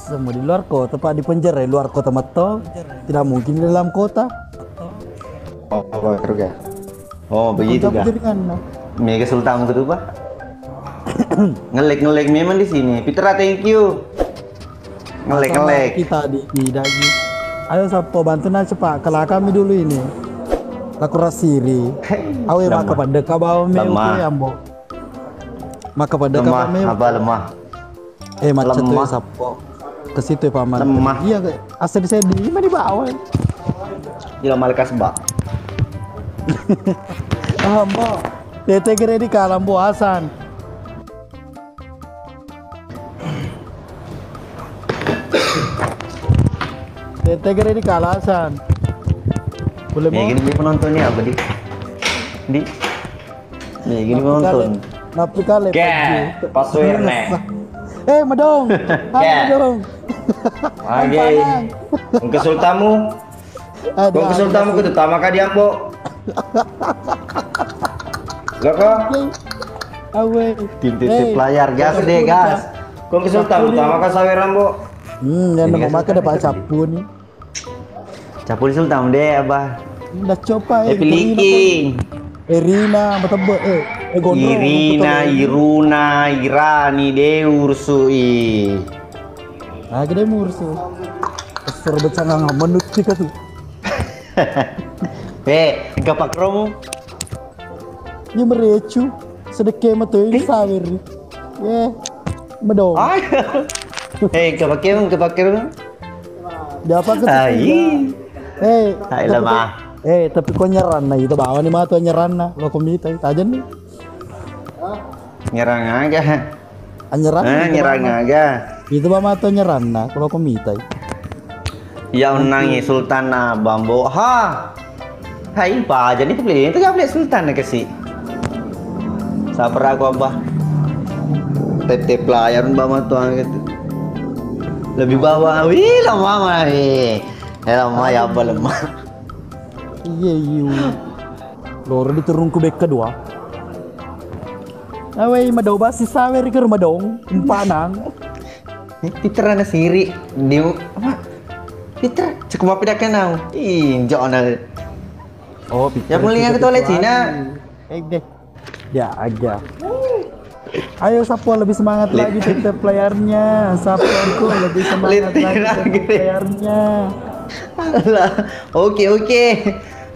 semua di luar kota, Pak, di penjara di luar kota Mato. Tidak mungkin di dalam kota. Oh, baru ya. Oh, begitu Kota kah? jaringan. Mega Sultan gitu, Pak. Ngelek memang di sini. Fitra, thank you. Ngelek. Kita di dagi. Ayo Sapo bantu nasi Pak. Kalau kami dulu ini. Laku rasiri. Awe maka pada kabawa meu ke ambo. Maka pada kabawa meu. Apa lemah? Macet tuh lemah. Sapo. Ke situ paman. Lemah. Iya, asal di mana di bawah. Gila malaikat sebab. Ambo. Tete kira di kalambo Hasan. Tete kira di kalasan. Boleh mau? Gini penontonnya apa di? Nih gini penonton. Napi kali. Pasir nih. Madong. Madong. Oke. Ke sultamu. Kau ke sultamu ke utama kah dia po? Loko. Awe. Tim layar gas deh gas. Kau ke sultamu utama kah saweran po? Yang nama makan dapat capu nih. Capu di sultan deh abah. Udah coba Piliking. Irina betebek gondrong. Iruna, Irani Deursui. Nah, gede mursu. Suruh becangang menut sih tuh. Gapak romo. Ini merecu. Sedekah matu ini sawer. Medong. Gapak romo. Dapat Hai lemah. Tapi kau nyeran nah itu bawa nih mah tuh nyeran nah lo komita tajan nih. Nyerang aja. Nyerang aja. Itu bawa mah tuh nyeran nah kalau komita. Ya nangis sultan nah bambo. Hai pak jadi beli itu gak beli sultan ya kasih. Sabar aku abah. Tetep pelayan bawa tuh gitu. Lebih bawah, wih lemah mah, lemah ya apa lemah. Iya. Loro diturun ke bek kedua. Awe madau basi sawer ke rumah dong, empanang. Fitra na siri, di apa? Fitra, cukup apa dah kenal? Jangan. Oh, Fitra. Ya boleh yang ke toilet Cina. Deh. Ya aja. Ayo Sapo lebih semangat lagi tetap playernya. Sapo aku lebih semangat lagi playernya. Oke.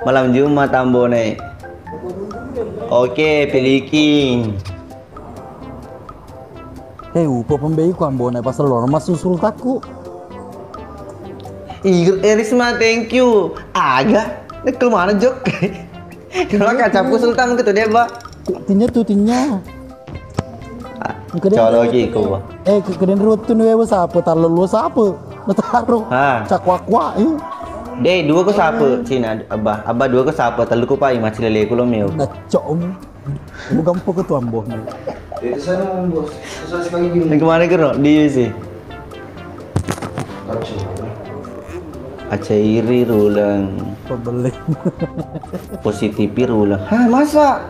Malam Jumat Ambone. Oke, Piliking. Upo pembeli ku Ambone pasal lo mas susul taku. Risma, thank you. Agak, ke mana Jok? Kenapa kacapu sultan gitu dia, Pak? Tinnya. Coba lagi kau. Keden rutun wewe sapu tar lulu sapu. Taruh. Cakwa Deh, dua ke sapu Cina, abah dua ke sapu terlalu kupai masih lele kulo meu. Ngacok. Bukan po ke tuan boh nih. Itu sana bos. Susah sekali gini. Ini kemana kero? Di sih. Acairi rulang. Pembeli. Positifi rulang. Masa?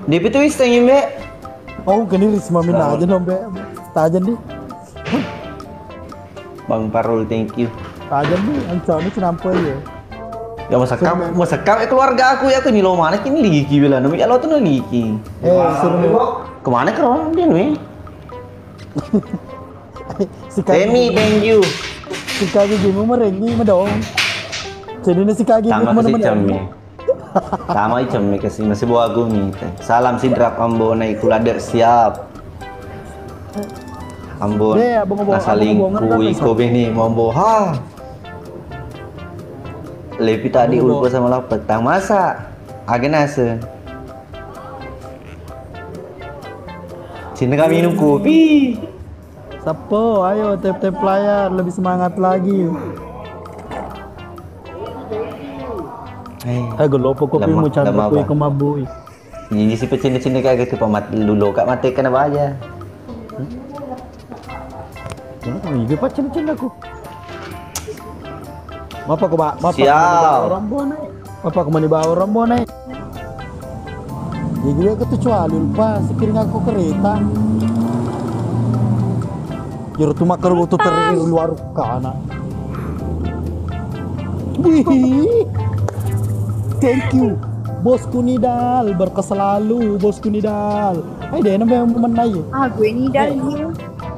DP tuh istengin be. Oh, kini Risma mina aja dong be. Tajan di. Bang Parul, thank you. Tajan di, ancam ini kenapa ya? Ya mau sekam keluarga aku ya aku nyilo mana kini liki bila nami ya lo tuh liki. Suruh Kemana kero dia nih? si Temi, thank you. Si kaki gini merengi medong. Jadi ini si kaki Sama si Cemi. Sama Cemi kasih masih bawa gumi. Salam sidrak Ambo naik kulada siap. Ambon nasalingku iko bini mombo Lepi tadi ulpo sama lah petang masa agenase Cina kami minum kopi. Sapo, ayo tap layar lebih semangat lagi. Gelopo kopi mu canda kui kemabui. Ini si pecini kayak gitu pamat dulu kak mati kena aja. Ini pacin aku. Mapa ko ba? Orang bonai. Mapa ko mani bawa orang bonai. Gue kecuali lupa sekiring aku kereta. Juru tu makar waktu terir luar kana. Wih, thank you, bosku Nidal, berkah selalu bosku Nidal. Hai deh, namanya menai. Gue Nidal ini.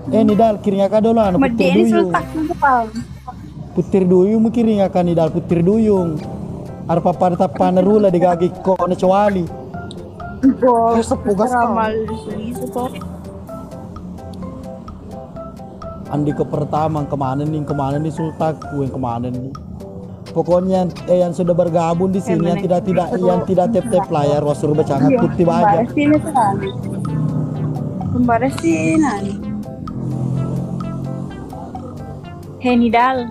Nidal kiring akan dulu, anak Mede putir ini duyung. sultak kepal. Putir duyung kiring akan Nidal putir duyung. Arpa pada panerula digagi kok na cewali. Gue sepugas ramal isu kok. Andi ke pertama kemana nih sultaku yang kemana nih. Pokoknya yang sudah bergabung di sini yang tidak tap layar wasur bacangat putih baja. Kembali sini. Hei Nidal.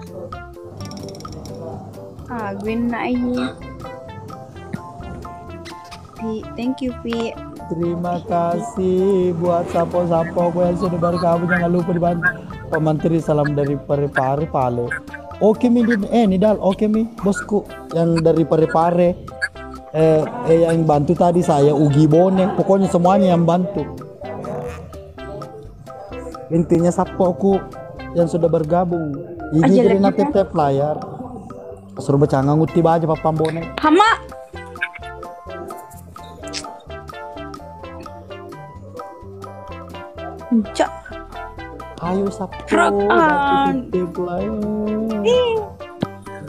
Gue naik. Thank you Pi. Terima kasih buat sapo-sapo gue yang sudah bergabung, jangan lupa dibantu. Pak Menteri salam dari Parepare Pale. Oke mi Nidal, oke mi bosku yang dari Parepare. Yang bantu tadi saya Ugi Bone, pokoknya semuanya yang bantu. Intinya sapoku yang sudah bergabung. Ini jadi tap layar. Suruh bercanggang nguti aja Pak Pambone. Hama. Cak. Ayo sapo. Rock on. Tap layar.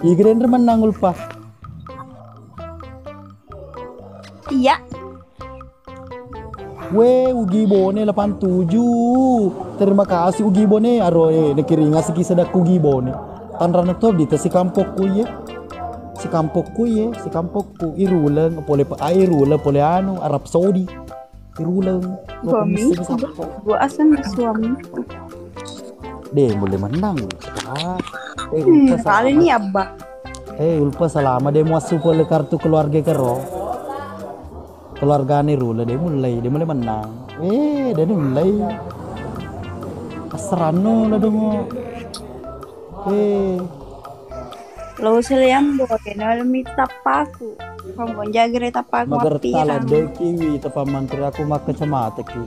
Igren menang ulpa. Iya. Ugi Bone 87. Terima kasih Ugi Bone. Aro nekiringa siki sedak Ugi Bone. Tanrana to dita si kampokku ye. Si kampokku iruleng pole iruleng pole anu Arab Saudi. Iruleng. Suami. Gua asal suami. Deh boleh menang. Kali ini abah. Ulpa selama dia masuk pole kartu keluarga kero. Keluarga ni rule dia mulai menang. Dia mulai. Asrano lah dong. Lo seliam boleh nalami tapaku. Kamu jaga tapaku Magar tala de kiwi tapa mantri aku mak kacamata ki.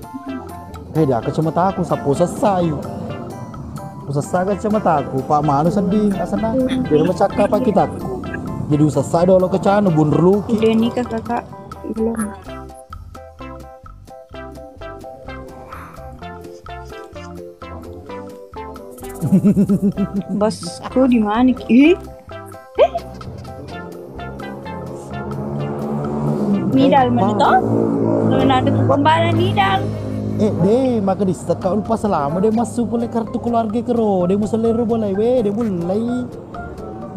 Dia kacamata aku sapu selesai. Usasa kacamata aku Pak Manu sedih asana. Dia macaka apa kita. Jadi usasa dolo kacano bunru ki. Udah nikah kakak belum. Bosku di mana ki? Nidal mana toh? Ada kebombaran Nidal. Maka di setelah lupa selama dia masuk boleh kartu keluarga kero. Dia muselero boleh dia mulai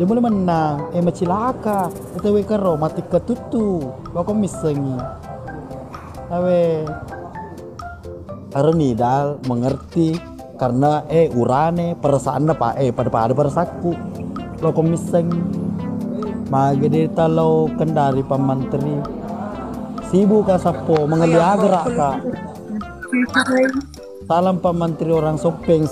menang. Macilaka. Itu kero mati ketutu. Kau misengi. Karena Nidal mengerti karena urane perasaan apa pada perasaanku. Lo komiseng magede talau kendari pamantri sibuk kasapo mengeliagerak kak. Salam pamantri orang Sopeng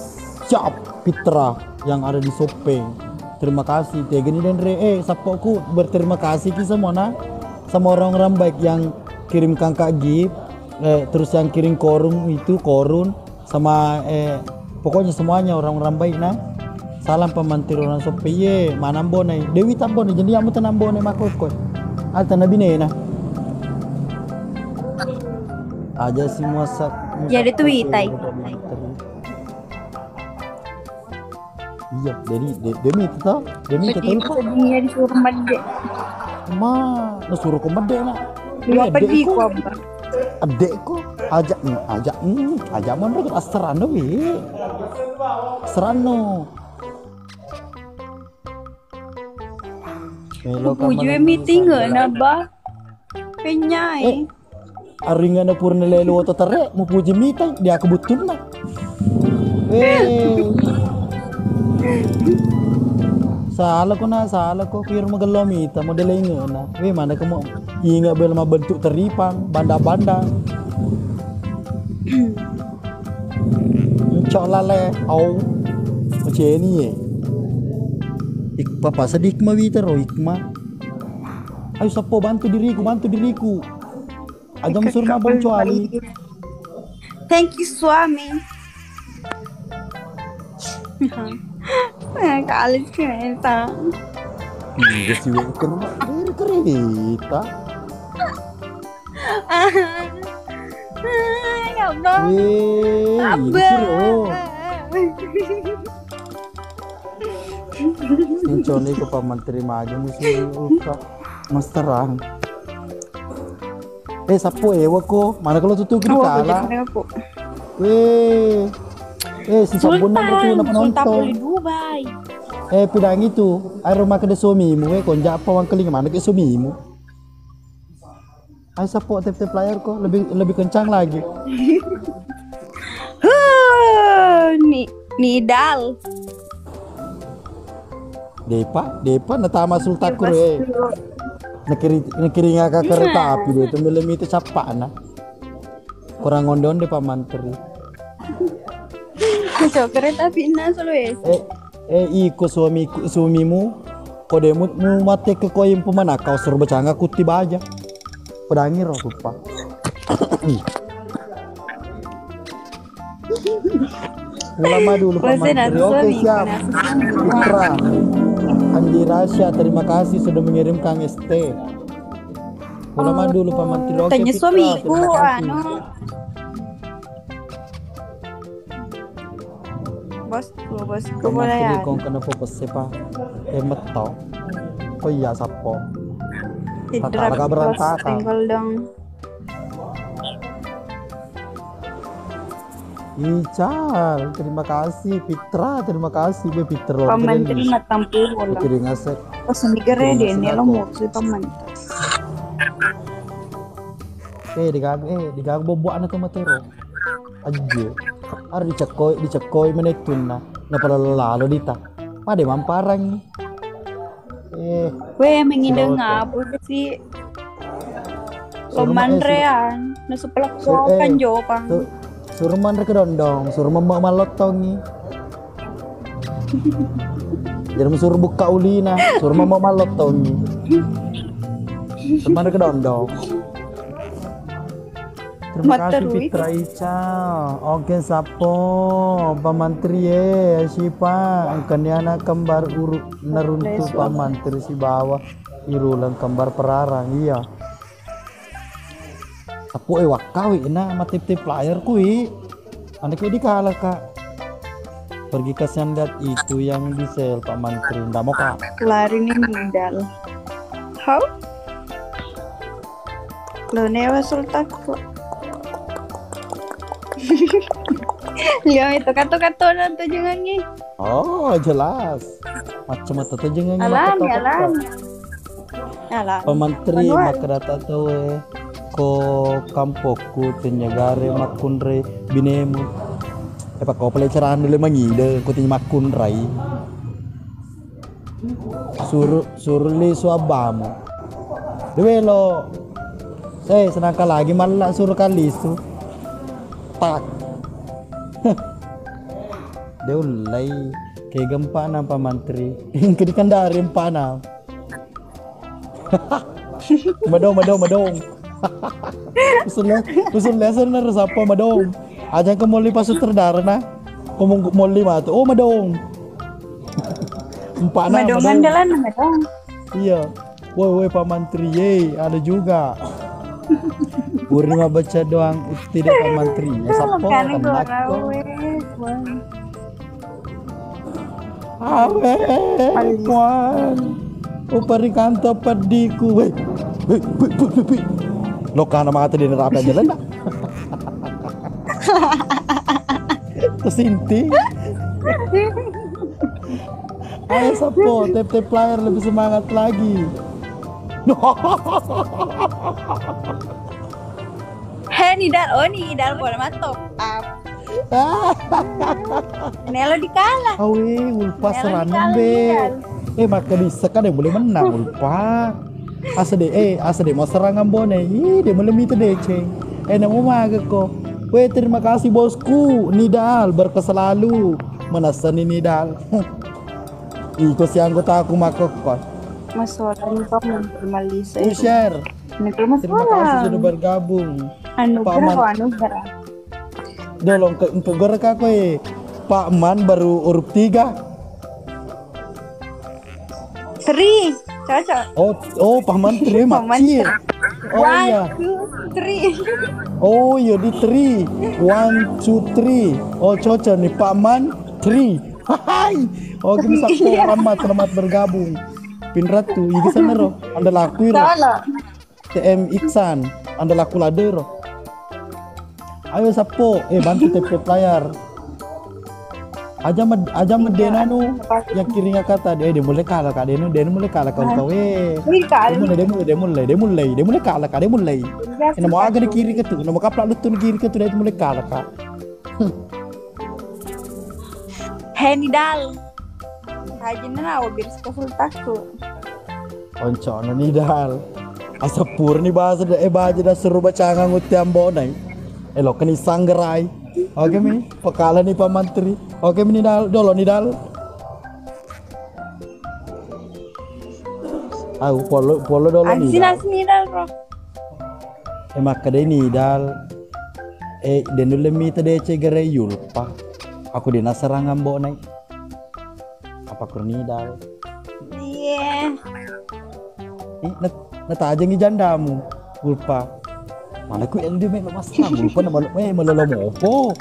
siap Pitra yang ada di Sopeng. Terima kasih Tegeni dan sapoku berterima kasih ki semua sama orang-orang baik yang kirim Kak Gip terus yang kirim korun sama pokoknya semuanya orang-orang baik salam pemantiri orang Sopi manambone Dewi tambone jadi kamu tenambone makoko alta nabine aja si masak ya ada tuitai iya demi itu dia disuruh mede disuruh ke mede dua pergi kok adekku ajak mana ke Serano Serano Pujue meeting naba penyai aringan na purna lelo to tare mo puji meeting dia kebutuhan na salah ko kira magalo mita mo delay na mana ka mo inga bel mabentuk teripang banda-banda Cholale au macam ni Papa sedih mawita ro ikma ayo sapo bantu diriku agam surma bong cuali thank you suami Kaalis kereta. Iya sih kereta. Ya Allah. Wih, Abah. sih loh. Sinconi ko pa man terima aja musuh ultra mas terang. Sapo wag ko. Mana kalau tutugin ka ala. po. Si sabon na ito na Sultan po di panonton. Dubai. Pidang itu. Ay rumah kada suami mo konja pa wang keling mana ke suami mo. Ay sapo tip player ko lebih kencang lagi. Nidal. Depa natama sultan ko Nakiri nga ka kereta api dito milim itu sapa na. Kurang onde-onde pa manteri. So, kereta api na Sulawesi. Iko suamimu kode mu mate ke koyim pemanakaw suruh bacanga kuti baja. Pedangir lupa. Ulama dulu Pak Menteri. Oke siap. Putra Andi Rasya, terima kasih sudah mengirimkan ST. Ulama dulu Pak Menteri. Oke Tanya Fitra, suamiku, terima kasih. Bosku Pak boleh Menteri ya. kong kenapa pese Pak? Emet tau. Oh iya sapo. Hidrak Kakak berantakan. tinggal dong. Ical, terima kasih. Fitra, terima kasih. Be Fitra. Pamentri matampul bola. Kiri ngasek. Pas nigere deh nih lo mau sih pamentri. Digag bobo anak matero. Aja. Ar dicekoi menetun na. Napala lalo dita. Pade mamparang. Weh mengindeng apa sih? Lomandrean, nasupelak sopan jopang. Suruh man rek dondong, suruh malot tongi. Jadi suruh buka ulina, suruh malot tongi. Teman rek dondong. Terima kasih Fitra Ica. Oke sapo, Pak Menteri siapa? Angkanya anak kembar neruntu Pak Menteri si bawah. Irulang kembar perarang iya. Sapo wakawi na matip-tip player kui. Anak di kalah kak. Pergi ke sendat itu yang di sel Pak Menteri. Nggak mau kak. Lari nih nidal. How? Lo newa sultan kok. Lihat itu kata-kata nanti jangan nih. Oh jelas. Macam itu tuh jangan Alami. Pak Menteri makrata tuh ko kampoku tenyagare makunre binemu. Pak kau pelecehan dulu mangide ko tinya makunrai. Suruh li suabamu. Dewe lo. Saya senangkan lagi malah suruh kalisu. Tak. Deulai kayak gempa na Pak Menteri. Kedikan dari empana. Madong. Usul lesson na resapa madong. Aja ke moli pasut terdara na. Kumung moli matu. Oh madong. Empana Madong andalan na madong. Iya. Woi Pak Menteri ada juga. Purima baca doang itu tidak Pak Menteri. Ya sapo anak ko. Awe, kuan. Upari kanto padiku. Weh. Loka na mga tadi narapan jalan na. Kesinti. Ayo sapo, tap player lebih semangat lagi. Heh nidal boleh matop. Nelo dikalah. Awe, ulpa seranam be. Maka bisa kan dia boleh menang ulpa. Asa de mau serangan bone. Dia boleh minta DC. Namo maga ko. Weh terima kasih bosku. Nidal berkah selalu. Menasani Nidal. Iko si anggota aku makokon. Masalah kamu Malisa. Share. Terima kasih sudah bergabung. Anugerah. Dolong ke gore ka ko Pak Man baru huruf 3. 3. Cocok. Oh, Pak Man 3 Pak Man makcil. Oh iya. 1, 2, 3. Oh iya di 3. 1, 2, 3. Oh cocok nih Pak Man 3. Hai. Oh gini satu selamat bergabung. Pinratu, iki sana ro. Anda laku ro. Salah. TM Iksan, Anda laku lade ro. Ayo sapo, bantu TP player. Aja medena nu yang kirinya kata dia mulai kalah kak dia mulai kalah kau kau Ini kali. dia mulai kalah kak dia mulai. Ini mau agak di kiri ke tu, mau kaplak lutun kiri ke tu dia mulai kalah kak. Henidal. Aja na biar sekaful takku. Onco nih dal. Asapur nih bahasa baca dah seru baca ngut tiambo nai. Lo keni sanggerai. Oke mi, pekala nih Pak Menteri. Oke mi nidal, dolo nidal. Ayo polo dolo nidal. Sini dal bro. Maka deh nidal. Dan dulu mi tadi cegere yulpa. Aku di nasarangan bo nai. Apa kur nidal? Iya. Nata aja ngi jandamu, gulpa. Mana ku yang dia main mas gulpa nama melolo mopo.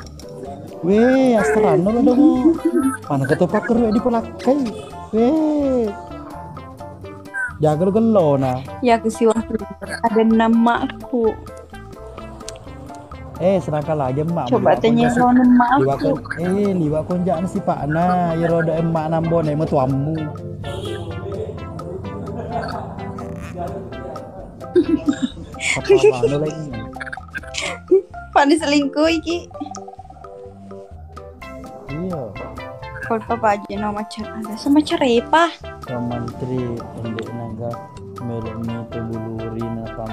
Weh, astran nama dong. Mana ketupak keru di pelakai. Weh, jaga lu gelo na. Ya aku sih ada namaku. Serangka lagi emak. Coba tanya lo nama aku. Liwak konjak si Pak na. Ya roda emak nambon emak tuamu. Apa lagi? Panis selingkuh iki. Iya. Kalau papa aja nama cara sama cerepa. Menteri pendek naga meloni tebuluri na pam.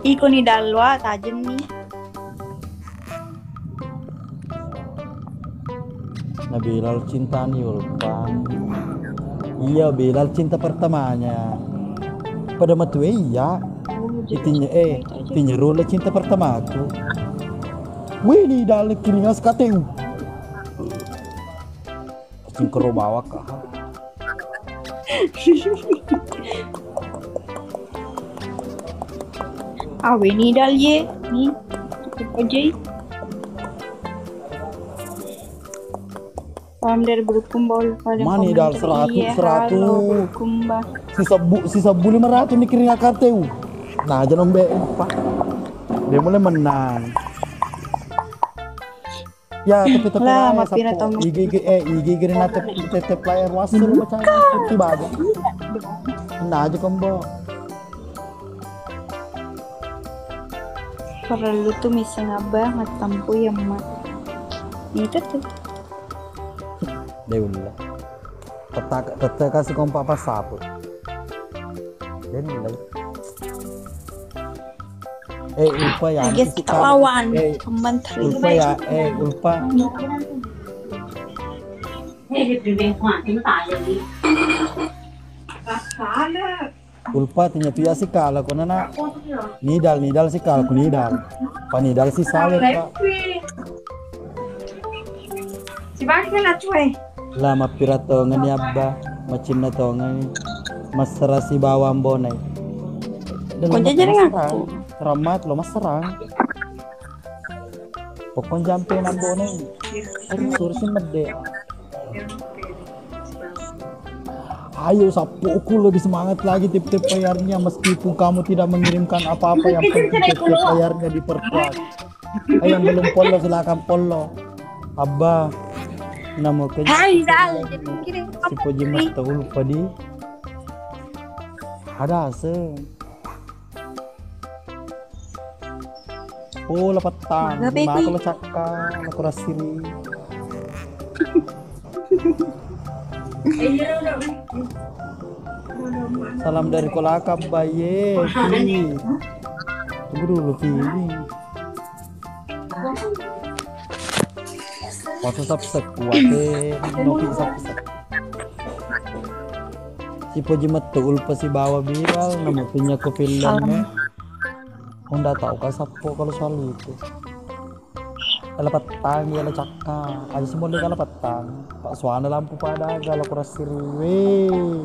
Iko ni dalwa tajem nih. Bilal cinta nih ulpan. Iya Bilal cinta pertamanya. Pada matu iya. Itinya rule cinta pertama aku. Wih nih dalam kiringas kateu. Cingkero bawa kah? Awe nih dal ye. Nih. Aja. Paham dari berkumpul pada Mani dal 100. berkumpul. Sisa 500 nih kiringas kateu. Nah jangan Pak. Dia mulai menang. Ya tapi lah mapira tong IG nate tetep player wasir baca tiba aja. Nah aja kombo. Perlu tuh bisa ngabah ngatampu ya mak. Itu tuh. Deula. Tetak kasih kompak pas sapu. Dan mulai. Ulpa ya. Guys kita lawan menteri. Ulpa ya, Ulpa. Ulpa tinya pia si kala ko na nidal si kala ko nidal. Panidal si sawer pa. Si bagi kan cuy. Lama pirato ngani abba, macim na to ngani masara si bawang bonay. Kau jajarin aku. Ramat lo mas serang. Pokoknya jampe nambone. Surusin mede. Ayo sapuku lebih semangat lagi tip-tip playernya meskipun kamu tidak mengirimkan apa-apa yang penting tip playernya diperkuat. Yang belum follow silakan follow. Abah nama kerja. Hai dal kirim Si Pojimat tahu lupa di. Ada se. Oh lepatan, aku lo cakap, aku rasiri. Salam dari Kolaka Baye. Tunggu dulu Vini. Waktu subsek kuate nopi subsek. Si Pojimat tuh ulpa si bawa viral, namanya ke filmnya. Nggak tahu kan sapo kalau soal itu. Ala petang ya ala cakka. Aja semua dia kala petang. Pak Suwana lampu pada gala kuras siri. Weh.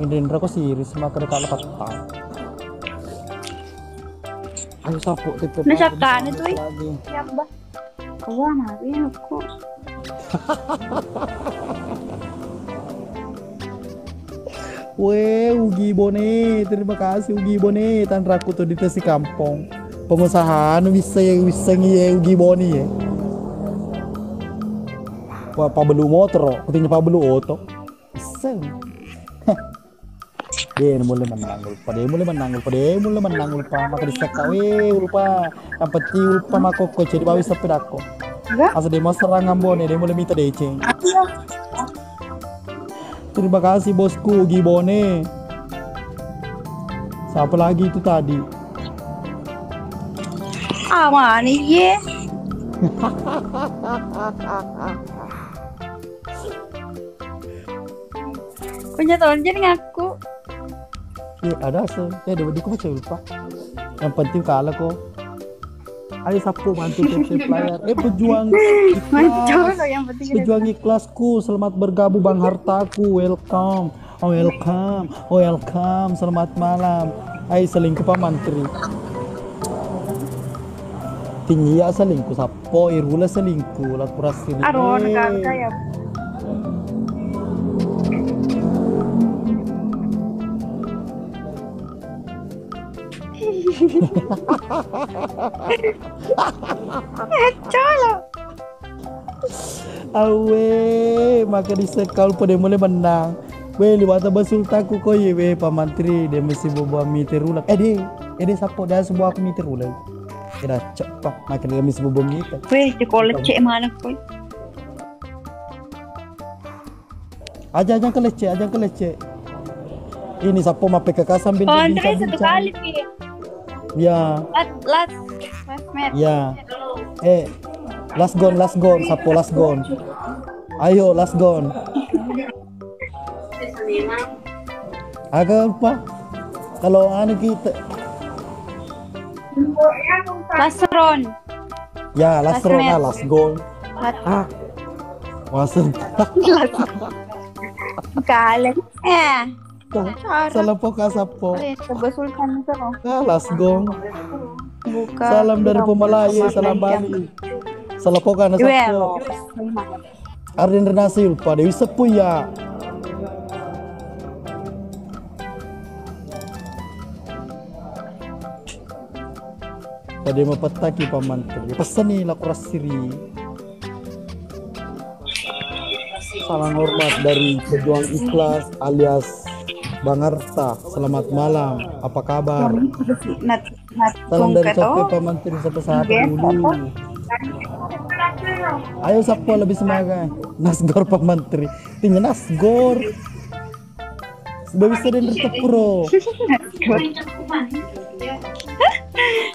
Indra ko siri semakin kala petang. Ayo sapu titip. Nasaktan itu lagi. Siap ba? Kawa nabi ako. Weh, Ugi Bone, terima kasih Ugi Bone, tanraku tuh di tesi kampung. Pengusaha anu bisa ngiye Ugi Bone ya. Wah, pabelu motor, kutingnya pabelu oto. Bisa. Dia mulai menang lupa, dia mulai menang lupa, maka diseka lupa. Yang penting lupa makoko jadi bawi sepedako. Enggak? Asa dia mau serang Bone, dia mulai minta DC. Terima kasih bosku Gibone. Siapa lagi itu tadi? Mana ye? Punya tahun jadi ngaku. Ada se. Dia di baca lupa. Yang penting kalah kok. Ayo sapu bantu TP player. Pejuang Mancur ikhlas. yang penting. Pejuang ikhlasku. Selamat bergabung Bang Hartaku. Welcome. Welcome. Selamat malam. Ayo selingkuh Pak Mantri. Tinggi ya selingkuh sapo. Irula selingkuh. Lakuras sini. Aron kaya. Colo. Awe, maka disekal pada mulai menang. Weh, liwat basultaku kau ye, weh, Pak Menteri, dia mesti bawa meter ulang. Dia sapo dah sebuah meter ulang. Dia cepat, maka dia mesti bawa meter. Weh, sekolah cek mana kau? Aja kelecek. Ini sapo ma PKK sambil Oh, Andre satu kali pi. Ya. Last match. Ya. Last gone, sapo last gone. Ayo last gone. Agak apa? Kalau anu kita Last round. ya last round last goal. Wasen. Kali. Salah poka sapo. Coba sultan itu. Last goal. Buka. Salam dari Pemalaya, salam Bali. Salah poka na sapo. Arden Renasil pada sepu ya. Tadi mapataki Pak Menteri. Pesan nih lakuras siri. Salam hormat dari pejuang ikhlas alias Bang Arta. Selamat malam. Apa kabar? Salam dari Sofi Pak Menteri sampai saat dulu. Ayo sapo lebih semangat. Nasgor Pak Menteri. Tinggal Nasgor. Sudah bisa dan tertepuro.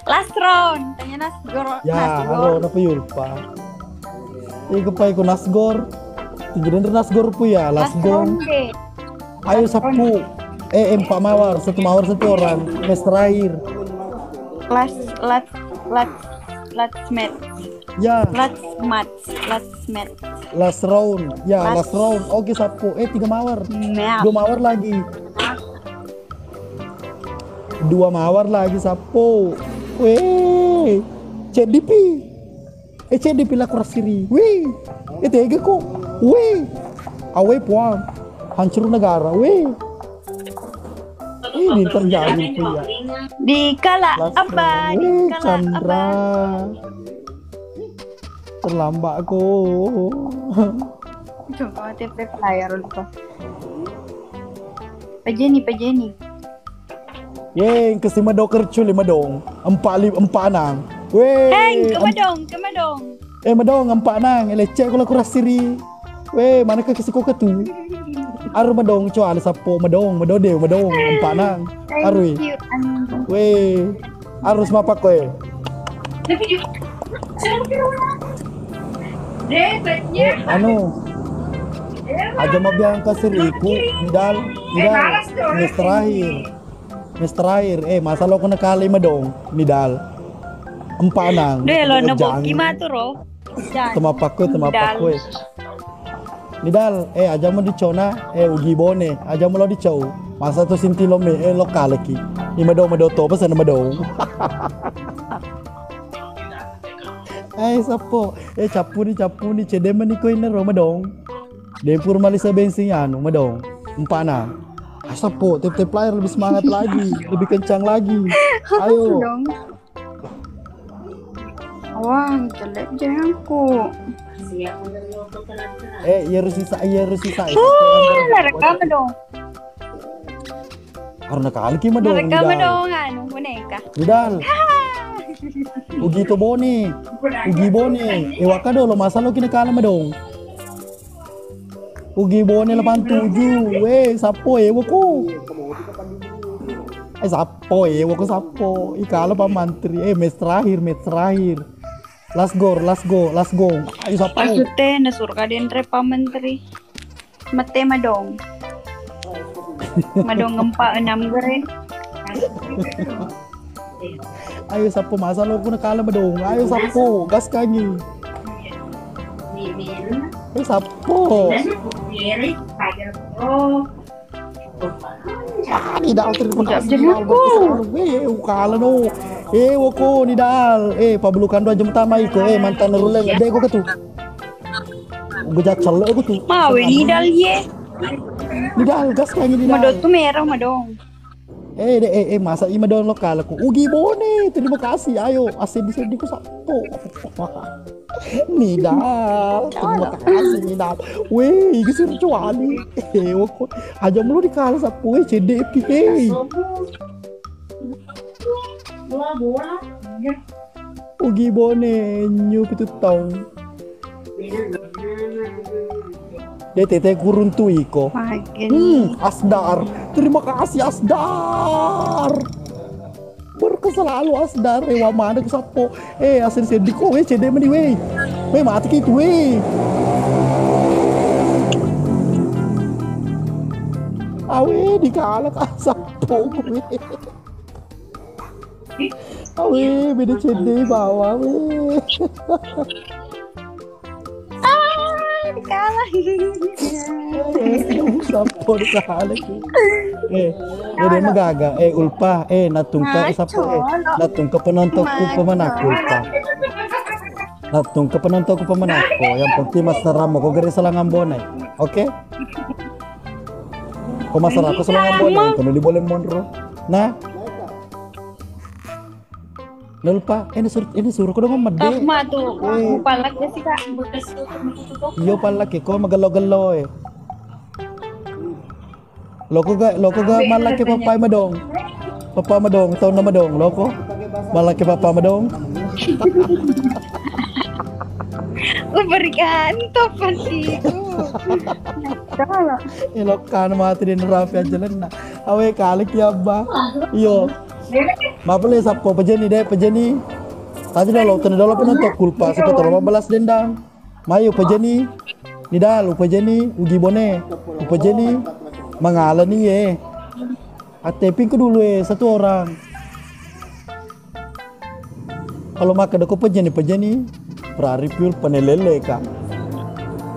Last round. Tanya Nasgor. Ya, halo, napa yulpa? Kepai ko Nasgor. Tinggal dan Nasgor po ya, last gong. Ayo sapu. Empat mawar, satu orang. Mes terakhir. Last match. Ya. Last match. Last round. Ya, last round. Oke sapu. 3 mawar. 2 mawar lagi. 2 mawar lagi sapu. Weh. CDP. CDP lah kuras siri. Weh. Ega kok. Weh. Awe puang. Hancur negara. Weh. Ini terjadi tuh ya. Dikala apa? Dikala Chandra. apa? Terlambat aku. Coba TP player lupa. Pajeni. Yeng, ke si Madong kercu 5 dong. 4 nang. Weh. Kemadong. Madong 4 nang. Lecek ko kuras siri. Weh, mana ke si koka tu? Aru Madong coba ada sapo Madong 4 nang. Arui. Weh. Arus mapak kowe. Anu. Aja mau biang ke siriku. Midal. Mes terakhir. Masa lo kena kali Madong. Midal. 4 nang. Deh lo nebok gimana tuh ro? Temapakwe. Nidal, aja mo di chona, ugi bone, aja mo lo di chow. Masa to sintilo me, lokal ki. Imado to, basta na mado. Sapo, capu ni, cede man ko ina ro madong. Depur malisa bensin ano, madong. Umpana. Sapo, tip player lebih semangat lagi, lebih kencang lagi. Ayo. Dong. Wah, jelek jangan ku. Iya rusisa. Narekam dong. Karena kali ki madong. Narekam dong, anu boneka. Nidal. Ugi to bone. Waka do lo masa lo kinakala madong. Ugi bone 87. Sapo wako. Sapo sapo. Ikala pa mantri. Match terakhir. Last go. Ayo sapo. Pasute nasur ka din re pa menteri. Mate madong. Madong ngempa 6 gere. Ayo sapo masa lo ko nakala madong. Ayo sapo, gas kanyi. Sapo. Nidal terima kasih. Ukala no. Wako Nidal. Pabelukan 2 jam pertama iko. Mantan neruleng. Ade ko ketu. Gejat celo ko tu. Mawe Nidal ye. Nidal gas kanyi Nidal. Madong tu merah madong. Masa ima doang lokal aku. Ugi bone, terima kasih. Ayo, asin di ko sapo. Nidal, terima kasih Nidal. Weh, gisir cuali. Wako. Aja mulu di kala sapo CDP. Ugi bone, nyu pitu tong. DTT kurun tu iko. Asdar. Terima kasih Asdar. Berkeselalu Asdar. Wa mana ke sapo? Asin sediko CD meni we. Mati kitu we. Awe dikalak sapo we. Awe beda CD bawa we. Dikalah. Sapo dikalah ki. Ini magaga. Ulpa. Natungka sapo. Natungka penontonku pemenangku ulpa. Natungka penontonku pemenangku. Yang penting mas naramo ko gari salangan bonai. Oke? Ko masara ko salangan bonai. Kuno di boleh monro. Nah. Nulpa, ini suruh ko dong mede. Ma tuh, palak ya sih kak. Iyo palak ko magalo-galo Loko ga malaki papay madong. Papa madong, taon na madong, loko. Malaki papa madong. Berikan topan itu. Ilokan mati din Rafi ajalan na. Awe kalik ya ba. Iyo. Mapale sapo pejani. Tadi dalo penonton kulpa sekitar 15 dendang. Mayo pejani. Nidal pejani ugi bone. Pejani mangalan nih Atepin ko dulu satu orang. Kalau makan aku pejani praripul panelele ka.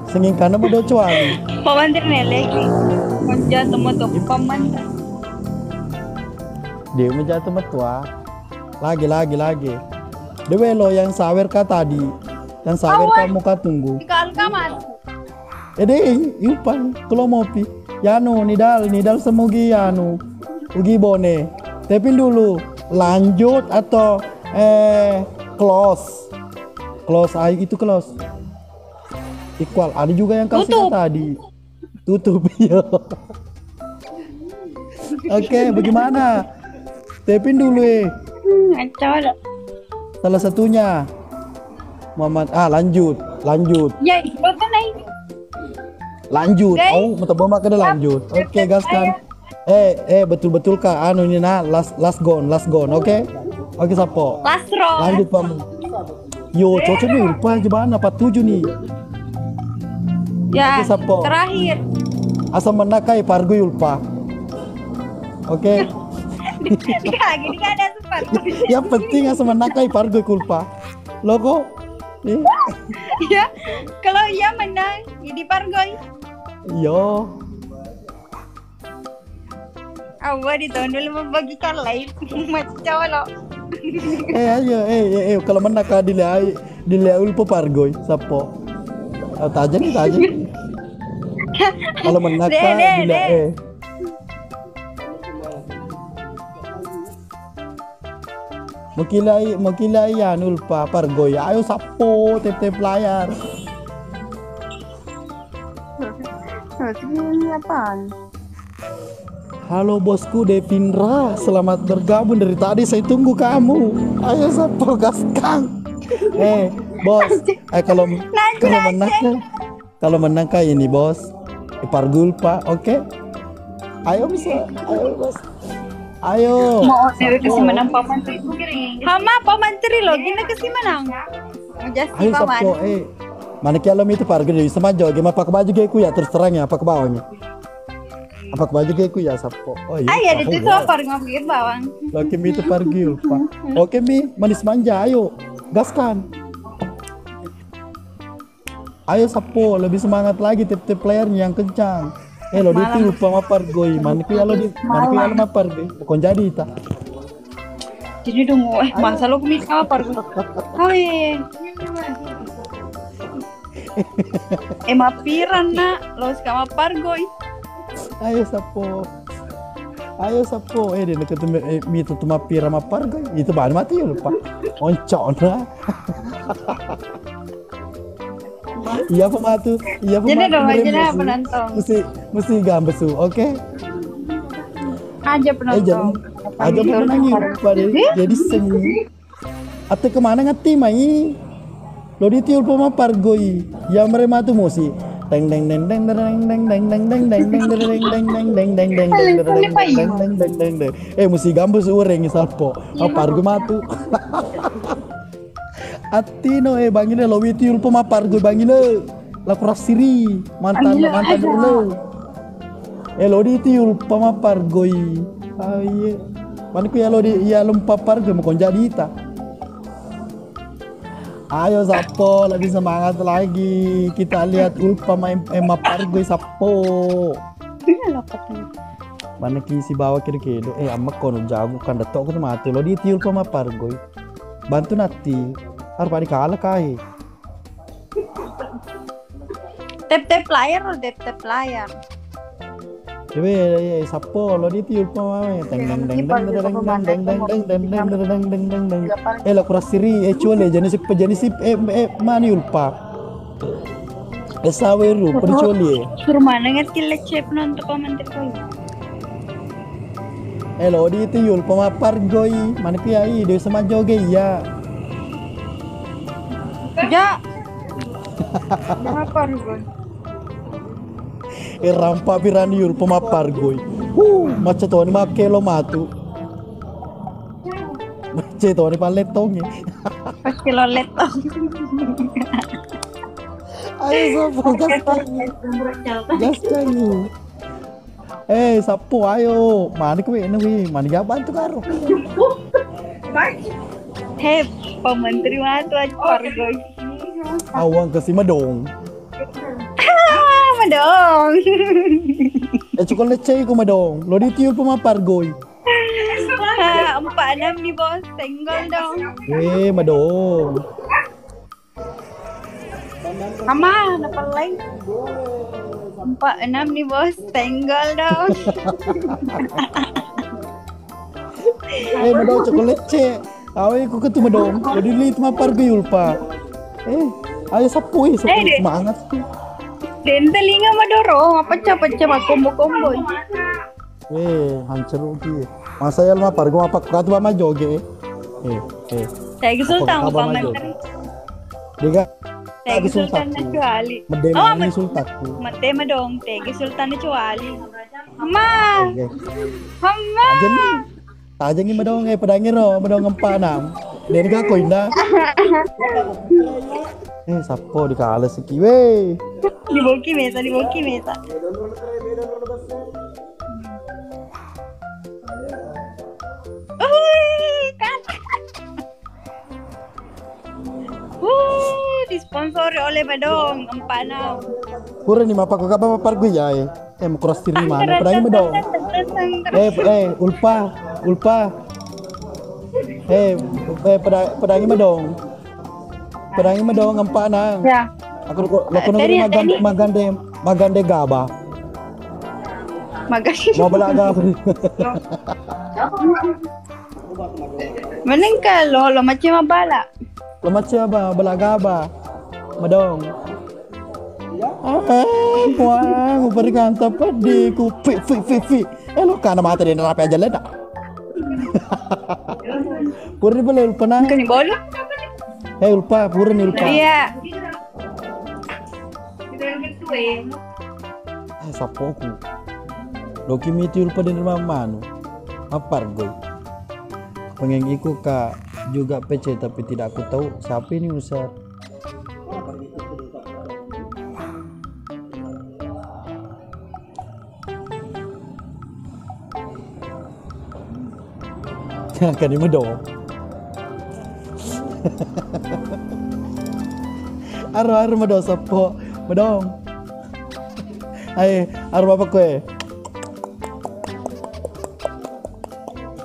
Senging kana mo do cuali. Pamandir neleki. Manja temo to pamandir. Dia menjatuh metua. Lagi. Dewelo yang sawer ka tadi. Yang sawer kamu ka tunggu. Dikal kamar. Iupan kalau mau pi. Yano Nidal semugi Yano. Ugi bone. Tepin dulu. Lanjut atau close. Close ayo itu close. Equal. Ada juga yang kasih tadi. Tutup ya. Oke, bagaimana? Tepin dulu Acol. Salah satunya Muhammad lanjut. Ya, itu naik. Lanjut. Mata bomba kada lanjut. Oke, gaskan. Betul-betul kah anu ini last gone. Oke, sapo. Last roll. Lanjut pamu. Yo, cocok nih lupa gimana 47 nih. Ya, sapo. Terakhir. Asam menakai pargo yulpa. Oke. Gini kan ada sempat. Yang penting asam menakai pargo kulpa. Logo Eh, Ya, kalau ia menang, jadi Pargoy. yo. Awa di tahun dulu membagikan live macam lo. Ayo, kalau menang ka dile ulpo Pargoy, sapo. Taja nih. Kalau menang ka dile Mukilai yan ulpa Pargoy. Ayo sapo tep layar. Ini apaan? Halo bosku Devindra, selamat bergabung dari tadi saya tunggu kamu. Ayo sapo gaskan. Bos, kalau menang kah ini bos, Pargul pak, oke? Ayo bisa, ayo bos, ayo. Mau dewe kasi menang Pak Menteri. Hama Pak Menteri lo, gina kasi menang. Mau jasti Ayo paman. sapo, mana kalau itu Pargul jadi semajo, gimana pakai baju geku ya terus terang ya, pakai bawangnya. Apa baju geku ya sapo? Oh iya. Ay, ada itu apa ngomongin bawang. Oke mi itu Pargul pak. Oke mi, manis manja, ayo gaskan. Ayo sapo, lebih semangat lagi tip-tip playernya yang kencang. Lo di lupa mapar goy, maniku ya lo mapar goy. Bukan jadi ta. Jadi dong, masa lo kumis apa? Hai. Mapiran nak, lo sekarang Pargoy. Ayo sapo, dia ketemu mito tu mapira mapar goy. Itu bahan mati ya lupa. Oncok na. Iya pematu, Jadi dong aja penonton. Mesti gambesu, oke? Aja penonton. Aja menangin pada jadi seni. Ate kemana ngati mai? Lo ditiul pema Pargoy. Ya mereka tu musi. Deng deng deng deng deng deng deng deng deng deng deng deng deng deng deng deng deng deng. Musi gambus ureng sapo. Pargoy matu. Atino bangine lo witiul pema Pargoy bangine. La kurasiri mantan dulu. Lo ditiul pema Pargoy. Aye. Maniku ya lo lumpa Pargoy mau jadi ita. Ayo sapo, lebih semangat lagi. Kita lihat ulpa Emma Pargoy sapo. Mana kisi bawa kira-kira. Amma kono jago kan dato aku tuh mati. Lo di ulpa ma Pargoy. Bantu nanti. Harus pada kalah kai. Tep layar lo tep layar. Coba sapo lo di ulpa ma teng deng deng deng deng deng deng deng deng deng deng. La kurasiri chole jenis mani ulpa. Saweru percholi. Suruh mana ngerti leceh penonton komentar kau. Lo di ulpa ma Pargoy. Mana piai dia sama joge ya. Ya. Jangan Pargoy. Rampa pirani ulpa ma Pargoy. Macam tu ni makelo matu. Macam tu ni paletong ni. Pas kilo letong. Ayo sapo gas ni. Sapo ayo. Mana kowe ini mana jaban tu karo. Hei, Pak Menteri matu aja Pargoy. Awang ke si Madong. Madong. Cukup leceh ko Madong. Lo ditiul pa ma Pargoy. 46 nih bos, senggol dong. Madong. Ama, napalay. 46 nih bos, senggol dong. Madong cukup leceh. Awe ko ketu Madong. Lo dilit ma Pargoy ulpa. Ayo sapo semangat. Den telinga madorong, apa capa combo. Hancur ugi. Masa ya ma Pargoy apa katu ma joge. Saya Sultan Pak Menteri. Diga. Tegi Sultan kecuali. Medema sultanku. Mate madong, Tegi Sultan kecuali. Ama. Ama. Aja ni Madong pedangin Madong empanam. Dia ga ko inda. Sapo di kala siki we. Di boki meta. Kan. disponsori oleh Badong, empana. Pura ni mapa ko ka ba papar gue ya eh. Mau cross tiri mana? Pedangi medong. Ulpa. Pedangi medong. Pedangi medong empana. Ya. Aku magande gaba. Magasin. Mau belaga. Mending ka lo macam mabala. Lemat siapa? Belaga ba? Medong. Wah, berikan tempat di kupi, fi. Lo kana mata dia nerapi aja leda. Puri boleh ulpa na. Kan bolu? Ulpa, puri ni ulpa. Iya. Sapoku. Loki miti ulpa di rumah manu. Apar gue. Pengen ikut ka juga PC tapi tidak aku tahu siapa ini Ustaz. Kan ini medong. Aru medong sapo, medong. Aru apa kue?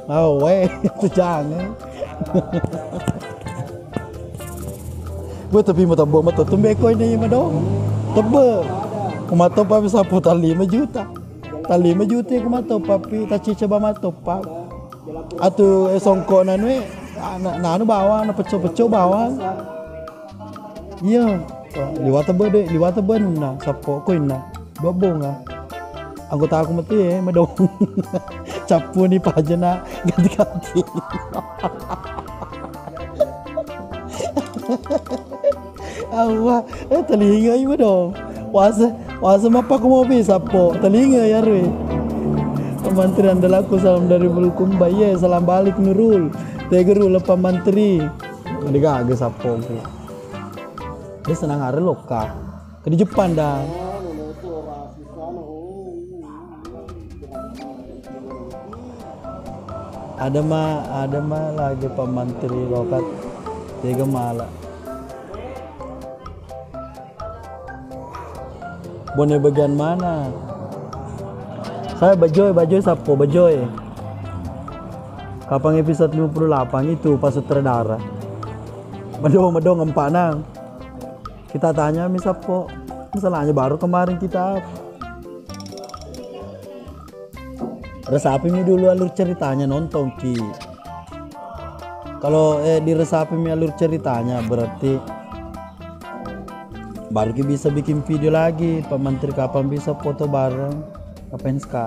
Oh, itu jangan. Gue tapi mau tumbe kau ini medong. Tebe. Kumato pa bisa putar 5 juta. Tali 5 juta kumato papi taci coba mato pa. Atu songko nanwe anu bawang, peco bawang. Iya. Liwat tebe na sapo ko ina. Dobong ah. Anggota aku mati medong. Capu nih pajena ganti-ganti. Awah, telinga ibu dong. Wasa mapa ko mau bisa po. Telinga ya rwe. Kementerian Dalaku salam dari Bulukumba. Ye, salam balik Nurul. Tegeru lepa menteri. Jadi gak sapo. Dia senang hari loka. Ke di Jepang dah. Ada mah lagi Pak Menteri lokat tiga malah. Bone bagian mana? Saya Bajoy sapo Bajoy. Kapan episode 58 itu pas sutradara. Medong empanang. Kita tanya sapo. Masalahnya baru kemarin kita Resapi mi dulu alur ceritanya nonton ki. Kalau diresapi mi alur ceritanya berarti baru ki bisa bikin video lagi. Pak Menteri kapan bisa foto bareng? Kapan ska?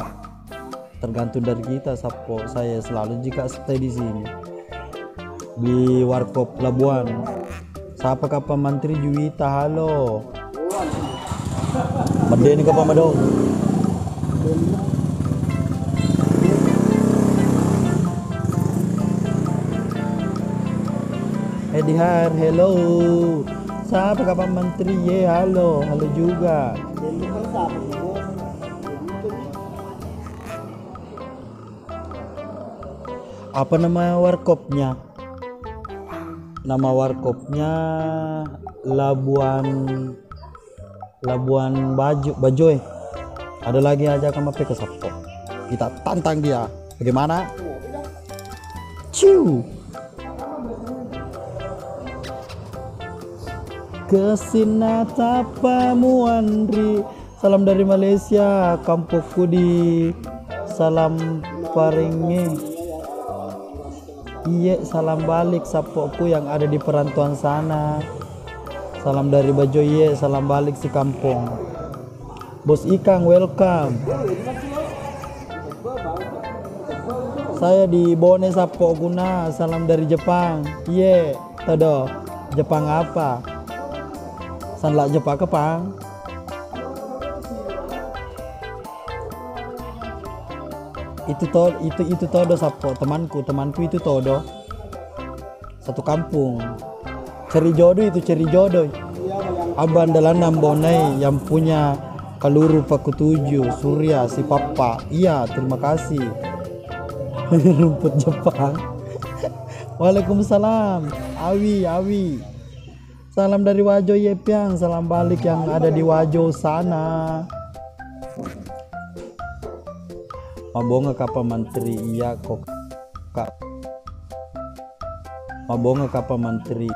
Tergantung dari kita sapo. Saya selalu jika stay di sini di Warkop Labuan. Siapa kapan Menteri Juwita halo. Mendeni kapan madong? Dihar, hello. Siapa kapan Menteri? Ye, halo juga. Apa nama warkopnya? Nama warkopnya Labuan Bajoy. Ada lagi aja kamu ke Sapo. Kita tantang dia. Bagaimana? Ciu. Kesina tapa muandri. Salam dari Malaysia, kampungku di Salam Paringe. Iya, salam balik sapoku yang ada di perantauan sana. Salam dari Bajoy, salam balik si kampung. Bos Ikang, welcome. Saya di Bone Sapo Guna, salam dari Jepang. Iya, todo. Jepang apa? Sanla Jepang kepang. Itu todo sapo temanku itu todo. Satu kampung. Ceri jodoh. Abang dalam Nambonai yang punya Kaluru Paku 7, Surya si Papa. Iya, terima kasih. Rumput Jepang. Waalaikumsalam. Awi. Salam dari Wajo Yepian, salam balik yang ada di Wajo sana. Mabonga kapa menteri, iya kok kak. Mabonga kapa menteri.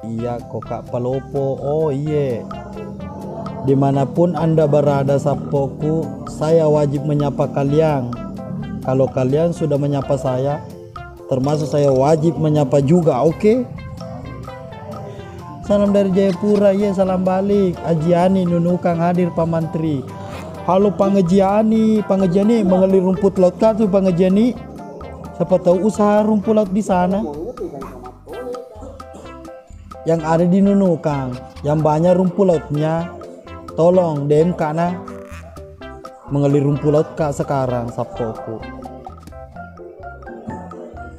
Iya kok kak Palopo, oh iya. Dimanapun anda berada sapoku, saya wajib menyapa kalian. Kalau kalian sudah menyapa saya, termasuk saya wajib menyapa juga, oke? Salam dari Jayapura, ya salam balik. Ajiani Nunukang hadir Pak Mantri. Halo Pangejiani, Pangejiani mengalir rumput laut kah tuh Pangejiani? Siapa tahu usaha rumput laut di sana. Yang ada di Nunukang, yang banyak rumput lautnya, tolong DM karena mengalir rumput laut kak sekarang sapoku.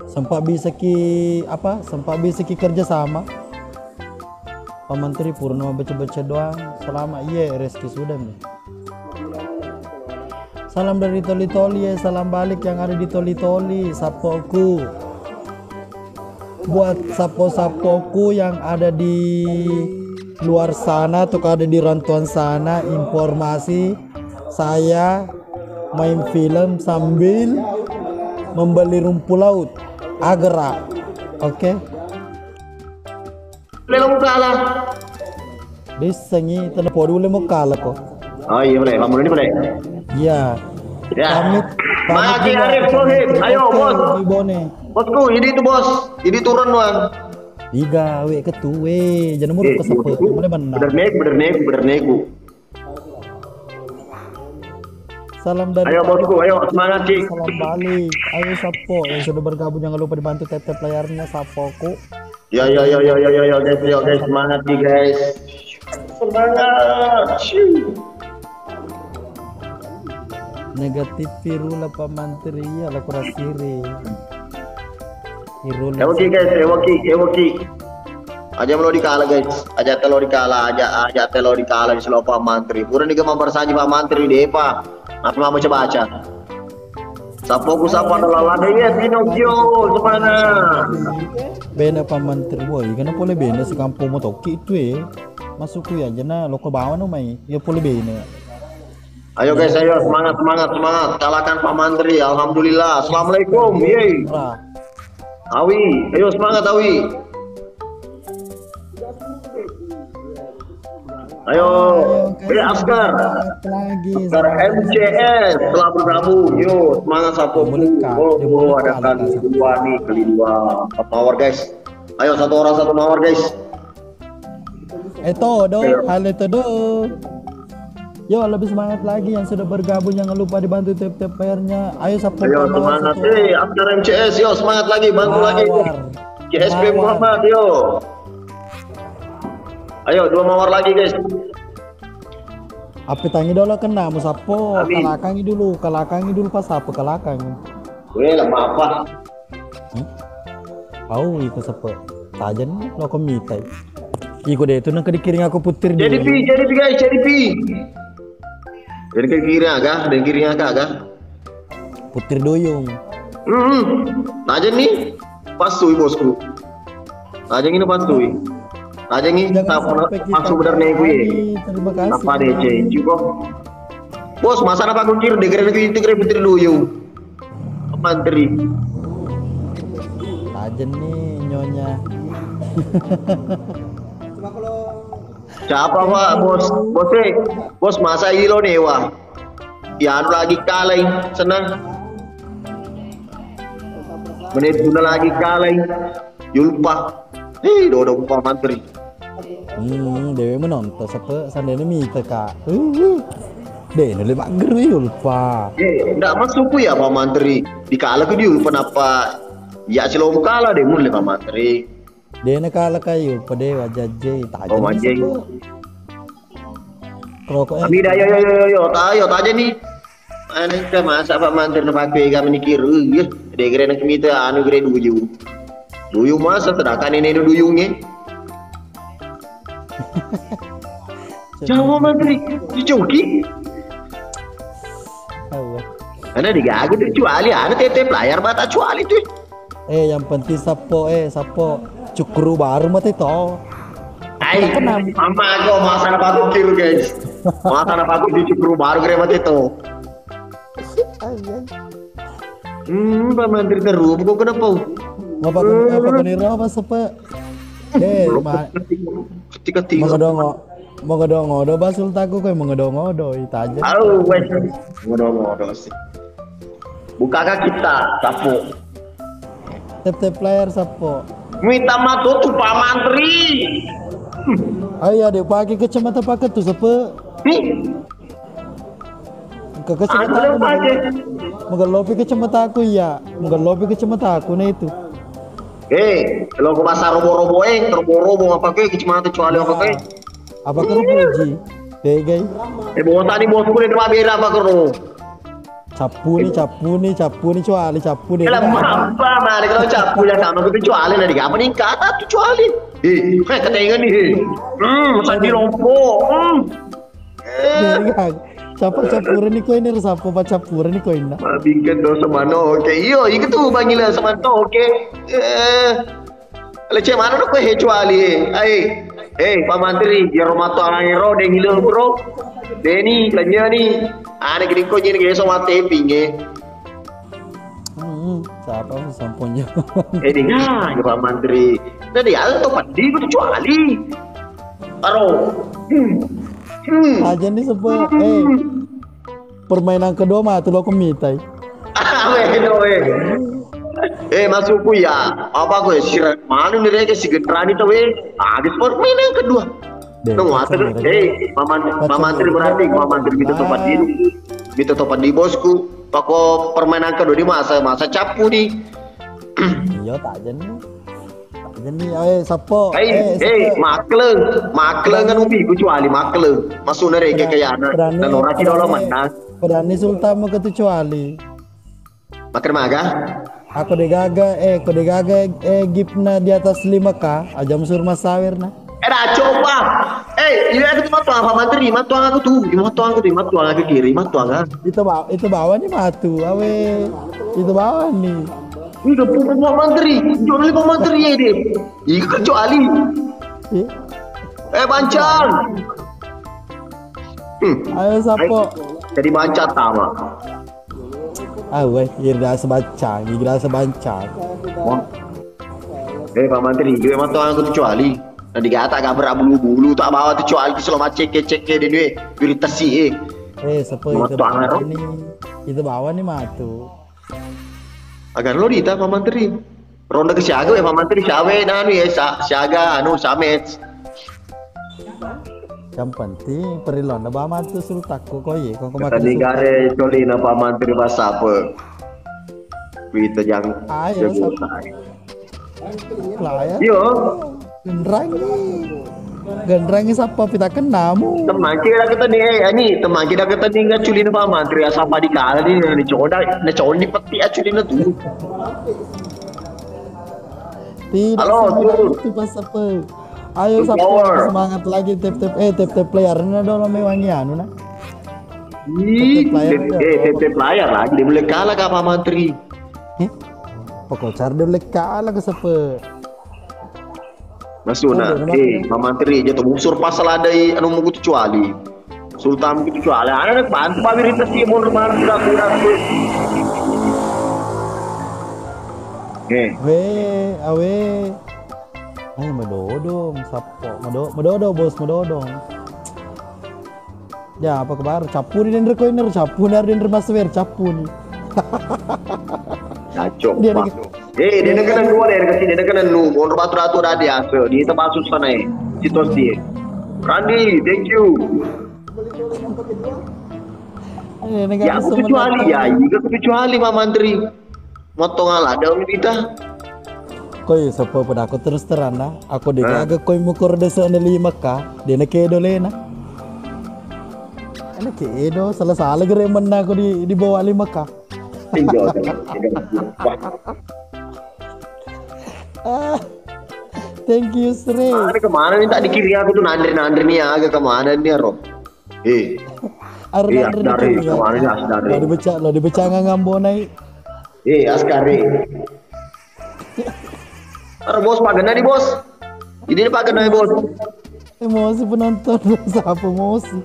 Sempat bisa ki kerja sama. Pak Menteri Purnama baca-baca doang selama iya rezeki sudah nih. Salam dari Toli-Toli ya, salam balik yang ada di Toli-Toli sapoku. Buat sapo-sapoku yang ada di luar sana atau ada di rantauan sana, informasi saya main film sambil membeli rumput laut Agra, oke? Boleh kalah. Disengi telepon dulu mau kalah kok. Oh iya boleh, kamu ini boleh. Iya. Ya. Pamit. Maki Arif Sohib, ayo bos. Bosku, ini tuh bos, ini turun bang. Tiga we ketuwe, jangan muruk kesepet. Boleh benar. Bener nego. Salam dari Ayo bosku, ayo semangat Cik. salam balik. Ayo Sapo yang sudah bergabung jangan lupa dibantu tap-tap layarnya Sapoku. Ya guys, semangat nih guys. Semangat. Negatif virula Pak Mantri ya lah kurasiri. Virula. Ewoki guys, ewoki. Aja mau dikalah guys, aja telur dikalah di Selo Pak Mantri. Pura nih gambar saja Pak Mantri deh Pak. Apa mau baca? Sapoku sapa adalah ladanya Pinocchio semangat. Bena Pak Mantri boy, kenapa boleh bena si kampung mau toki itu masuk ya jena loko bawa no mai, ya boleh bena. Ayo guys, ayo semangat. Kalahkan Pak Mantri. Alhamdulillah. Assalamualaikum. Yeay. Awi, ayo semangat Awi. Ayo, Askar MCS telah bergabung. Yo, semangat Sapoku. Oh, ada kali dua nih, kali dua. Power guys. Ayo satu orang satu mawar guys. Hal itu do. Yo lebih semangat lagi yang sudah bergabung, jangan lupa dibantu tap-tap layarnya. Ayo support. Ayo semangat Askar MCS, yo semangat lagi, bantu lagi. CSP Muhammad yo. Ayo 2 mawar lagi guys. Apa tangi dulu kena mau sapo, kalakangi dulu pas apa kalakangi. Weh lama apa? Ikut sapo. Tajan lo komitai. Ikut deh itu nang kedikiring aku putir dulu. Jadi guys, jadi Dari kirinya agak. Putir doyong. Tajan nih pastui bosku. Tajan ini pastui. Tajan ini masuk benar nih gue. Terima kasih. Apa deh juga. Bos, masa apa kuncir dengerin itu kira putir doyong. Mantri. Tajan nih nyonya. Siapa Pak bos masa ilo nih wah ya anu lagi kalah senang menit guna lagi kalah lupa dodo Pak Mantri dewe menonton siapa sandene mita kak deh nilai mager lupa nggak masuk ya Pak Mantri dikalah ke dia lupa apa ya selom kalah deh mulai Pak Mantri. Dia nak kalah kayu pada wajah J tajam. Oh wajah. Rokok. Amida yo taja nih. Ane ka masa Pak Mantri na pakai kami nikir. Dia kira nak kita anu kira duyung. Duyung masa terakan ini duyungnya. Jawa Mantri dicuki. Allah. Ana digagu tu cuali ana tetep layar bata cuali tu. Yang penting sapo cukru baru mati to. Ay, mama aku masa na patut kiru guys. Masa na patut di cukru baru kira mati to. Pak Menteri terus, kok kenapa? Apa kenira apa sepe? Ketika tinggal. Mengodongo do basul taku koy mengodongo do ita aja. Wes. Ngono sih. Bukakah kita, sapo? Tep player sapo. Minta matu tuh Pak Menteri. Ayo deh pakai kacamata pakai tuh sepe. Ke kacamata Menggelopi kacamata aku ya. Menggelopi kacamata aku nah itu. Kalau ke pasar robo-robo robo apa ke kacamata kecuali apa ke? Apa ke puji? Guys. Bawa tadi bosku di depan beda apa kero? Capu nih cuali capu deh. Apa mari kalau capu ya sama ke cuali nanti apa nih kata tuh cuali. Ketengan nih. Masa di lompo. Capura ni koin ni sapo pa capura ni koin na. Mabingkat do sa mano. Okay, iyo tu bangila sa mano. Okay. Leceh mana no ko hechuali. Pak Menteri, ya rumah tu orang ero deng hilang bro. Deni lanya ni. Ane gini ko jadi geso mate pinge. Siapa samponya? Dengar ya Pak Menteri. Tadi ada tu padi ko cuali. Aro. Aja nih sepe. Permainan kedua mah tuh lo kemitai. Masukku ya. Apa gue sih? Mana nih reke si Getrani tuh agis permainan kedua. Mama Menteri berarti Mama Menteri kita tempat di. Kita tempat di bosku. Pako permainan kedua di masa capu nih. Iya tak aja nih. Jadi, sapo. Makleng kan ubi kecuali makleng. Masuk nere kekayaan. Dan orang tidak lo menang. Berani Sultan mau kecuali. Makan maga? Aku degaga, gipna di atas 5K, ajam surma sawer na. Dah coba. Ini aku matuang Pak Menteri, matuang aku tuh, matuang ke kiri, matuang. Itu bawah nih matu, awe. Itu bawah nih. Ini udah Pak Menteri, jual Pak Menteri ya deh. Ini kecuali. Bancang. Ayo sapo. Jadi mancat sama. Gila sebancang. Pak Menteri, gue matuang aku kecuali. Nanti kata gambar bulu-bulu tak bawa kecuali selama cek di duit iritasi sepo itu bawah nih matu. Agar lo dita Pak Menteri. Ronda ke siaga Pak Menteri siawe siaga samet. Yang penting perilon na ba matu sultakku koye kok makan negara colina Pak Menteri bahasa apa? Kita yang ayo ya. Yo. Gendrangi siapa kita kenamu. Teman kita nih teman kita nggak culina Pak Menteri asal di kala nih coda di peti culina tuh. Tidak. Halo, itu pas apa? Ayo semangat lagi tep player na dong mewangi anu na. Tep player lagi dia boleh kalah ke Pak Menteri. Pokoknya dia boleh kalah ke siapa? Masuna, Pak Menteri jatuh busur pasal ada anu mau kecuali. Sultan kecuali. Anak bantu Pak Wirita sih mau rumah kurang. Awe. Ayo medodong, sapo, medodong bos, medodong. Ya apa kabar? Capu nih dender koiner, capu nih dender maswer, capu nih. Cacok. Dia nak dua dari kesini, dia nak nu, mau batu dah dia so, di tempat susah naik, situasi. Randy, thank you. Ya aku kecuali Pak Menteri. Motong ala ada kita. Koi sopo pada aku terus terang na. Aku agak koi mukur desa na 5K. Dia nak kedo lena. Enak kedo salah gere menang aku di bawah 5K. Thank you Sri. Ada kemana nih tak dikiri aku tuh nandri nih agak kemana nih Rob? Dari kemana nih Asdari? Lo dibaca ngambonai. Askari. Aduh bos, pagana nih bos. Ini pagana nih bos. Emosi penonton siapa emosi?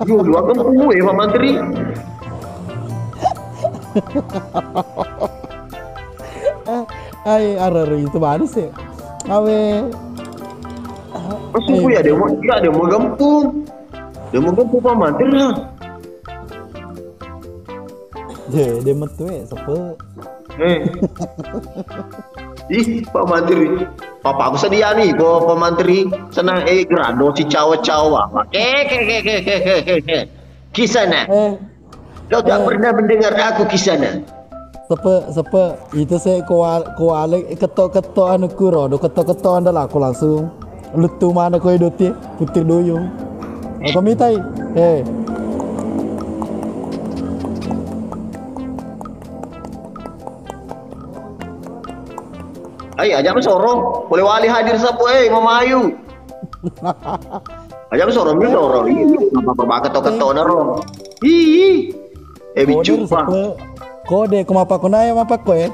Yo, dua kampung Pak Mantri. Arah itu mana sih? Awe. Masuk ya dia mau gempung. Dia mau gempung Pak Mantri lah. Dia metu sepe. Ih, Pak Mantri. Papa aku sedia nih, Pak Mantri. Senang grado si cawa-cawa. Kisana. Kau tak pernah mendengar aku Kisana. Sepe itu saya kualik ketok anu kuro, do ketok anda lah aku langsung lutu mana kau idoti putih duyung. Apa mitai? Aja soro, boleh wali hadir sapu, Mama Ayu. Aja soro, mi soro. Apa ketok naro. Ih, bicu pa. Kode kumapa kunaya mapa koe.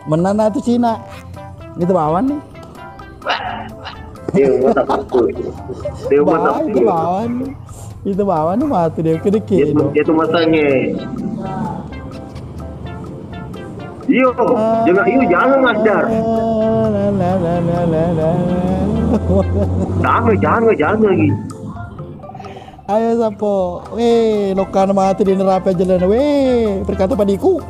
Menana itu Cina. Itu bawan nih. Dia mata itu bawan nih. Itu bawan nih mati dia kedekit. Itu matanya. Jangan ngasdar. Jangan lagi. Ayo sapo, lokan mati di neraka jalan, berkata padiku.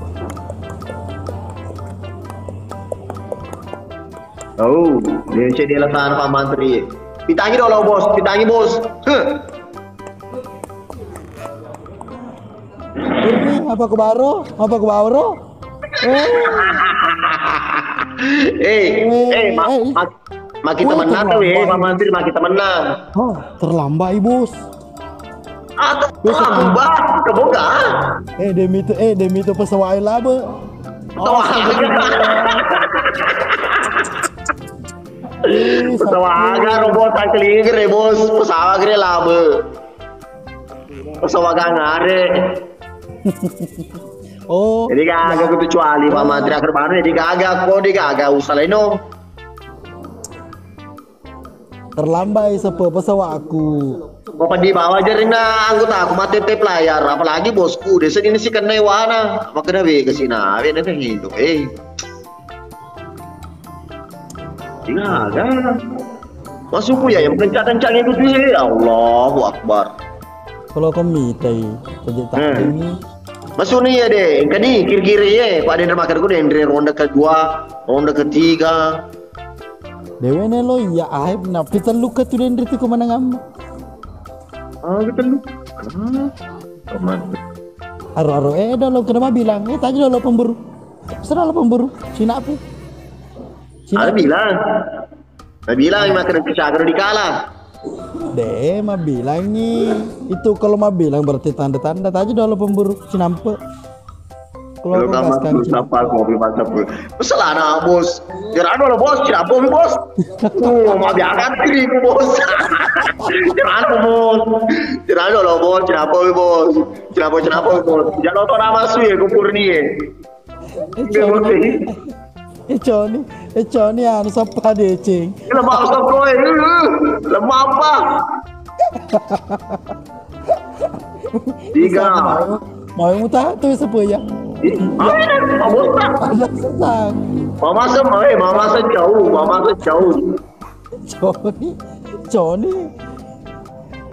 Oh, dia letakkan Pak Mantri. Pitangi dulu bos, pitangi bos. Ini apa ke baro? Maki temenan tuh Pak Mantri, maki temenan. Oh, terlambat bos. Terlambat, keboga. Demi itu pesawai laba. Pesawaga robot kelinger bos, pesawaga laba. Pesawaga ngare. Oh. Jadi kagak kecuali Pak Mantri akhir baru jadi kagak usah leno. Terlambat sepe pesawat aku. Bapak di bawah jarina anggota aku mati playar, apalagi bosku desa ini sih kena wana. Apa kena be ke sini? Be nanti hidup Ada. Masukku ya yang kencang-kencang itu tuh Allahu Akbar. Kalau kami tadi ini masuk nih ya deh, kan nih kiri-kiri ya. Pak Dendra makan gue dari ronde kedua, ronde ketiga. Dewe lo ya ahib na kita luka tu Dendra tu kemana ngam? Kita luka. Aro dah lo kenapa bilang? Tadi lo pemburu. Serah lo pemburu. Cina apa? Ada bilang. Ada bilang makan kecagar di kalah. Mah bilang nih itu kalau mah bilang berarti tanda-tanda tadi lo pemburu Cinampe. Kalau kamu siapa kopi mantap. Selana bos. Gerado lo bos, siapa bos? Mau diangkat diri bos. Gerado bos. Gerado lo bos, siapa bos? Siapa bos? Jangan nonton nama su ya kumpul nih. Econi anu sapa deh cing. Lemah usah kowe. Lemah apa? Tiga. Mau muta tuh sapa ya? Mama sejauh. Joni.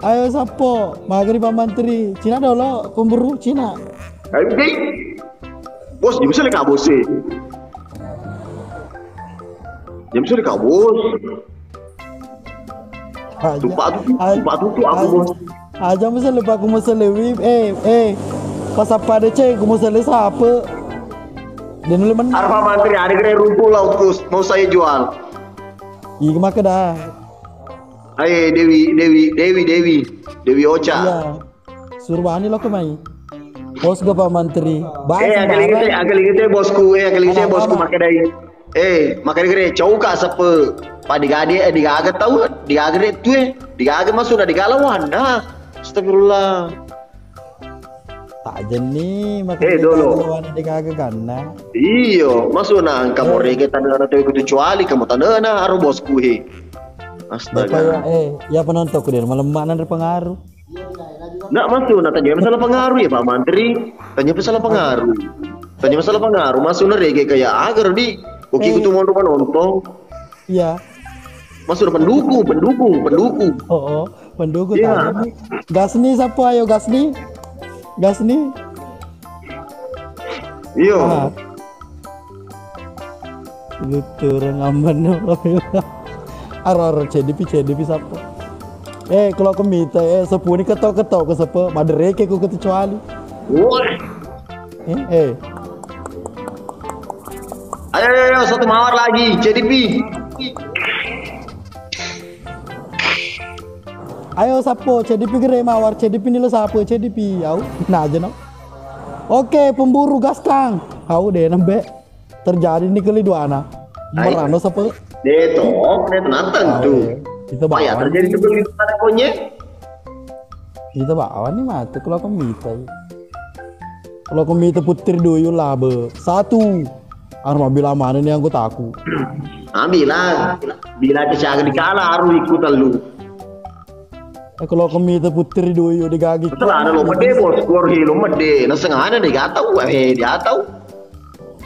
Ayo sapo, maghrib Pak Mantri. Cina dulu pemburu Cina. Bos, jam sini kak bos sih. Jam sini kak bos. Tupak tuh aku bos. Aja masa lupa aku masa lebih. Pas apa deh cek, aku masa lebih siapa? Dan lu menang. Arfa Mantri ada kira rumpul lah terus mau saya jual. Iya kemana dah? Ayo Dewi Ocha. Iya. Suruh bani lo kemai. Bos gue Pak Mantri. Agak lagi bosku makai dari. Makai dari cauka sepe. Pak digaget tahu? Digaget digaget masuk dah digalawan dah. Astagfirullah. aja nih Dolo. warna di kagak karena. Iyo, masuk nang kamu rege tanah atau ikut kecuali kamu tanah na aru bosku he. Astaga. Ya penonton ku dia malam mana ada pengaruh. Nak masuk, nak tanya masalah pengaruh ya Pak Menteri. Tanya masalah pengaruh. Tanya masalah pengaruh. Masuk na rege kayak agar di. Oke, kutu mau nonton. Iya. Masuk pendukung. Oh, pendukung Iya. tadi nih. Gas nih siapa ayo gas nih. Gas nih. Iyo. Gitu orang aman Aror CDP siapa? Kalau aku minta sepuni ketok ke sepe madereke ku kecuali. Wah. Ayo, satu mawar lagi, CDP. Ayo sapo CDP gere mawar CDP ini lo sapo CDP au nah aja no. Oke pemburu gas kang au deh nambe terjadi nih kali dua anak merano sapo Deto nantang tuh. kita Payah bawa terjadi sebelum itu ada konyet. kita bawa nih mati kalau kemita kalau kemita putri dulu lah be satu arma bila mana nih anggota aku Bila kesiaga dikala harus ikut lu. kalau kemita putri dulu digagi Setelah ada lomba deh bos, keluar lomba deh. Nah sengaja deh gak tahu, dia tahu.